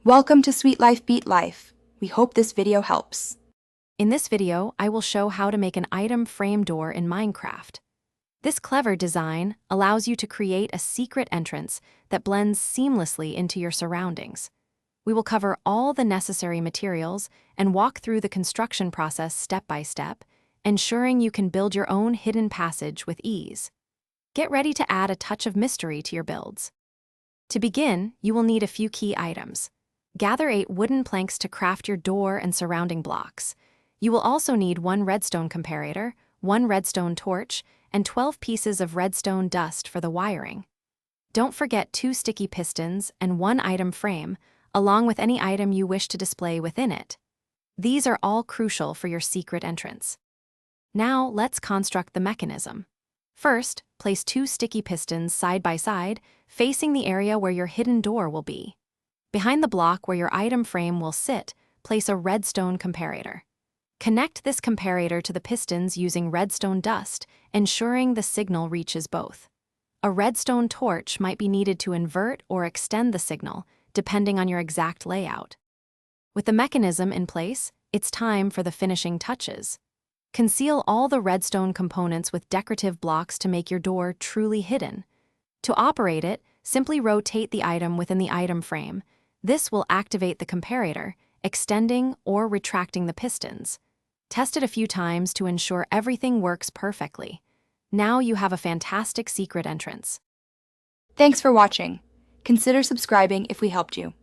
Welcome to Sweet Life Beat Life. We hope this video helps. In this video, I will show how to make an item frame door in Minecraft. This clever design allows you to create a secret entrance that blends seamlessly into your surroundings. We will cover all the necessary materials and walk through the construction process step by step, ensuring you can build your own hidden passage with ease. Get ready to add a touch of mystery to your builds. To begin, you will need a few key items. Gather 8 wooden planks to craft your door and surrounding blocks. You will also need 1 redstone comparator, 1 redstone torch, and 12 pieces of redstone dust for the wiring. Don't forget 2 sticky pistons and 1 item frame, along with any item you wish to display within it. These are all crucial for your secret entrance. Now let's construct the mechanism. First, place 2 sticky pistons side by side, facing the area where your hidden door will be. Behind the block where your item frame will sit, place a redstone comparator. Connect this comparator to the pistons using redstone dust, ensuring the signal reaches both. A redstone torch might be needed to invert or extend the signal, depending on your exact layout. With the mechanism in place, it's time for the finishing touches. Conceal all the redstone components with decorative blocks to make your door truly hidden. To operate it, simply rotate the item within the item frame. This will activate the comparator, extending or retracting the pistons. Test it a few times to ensure everything works perfectly. Now you have a fantastic secret entrance. Thanks for watching. Consider subscribing if we helped you.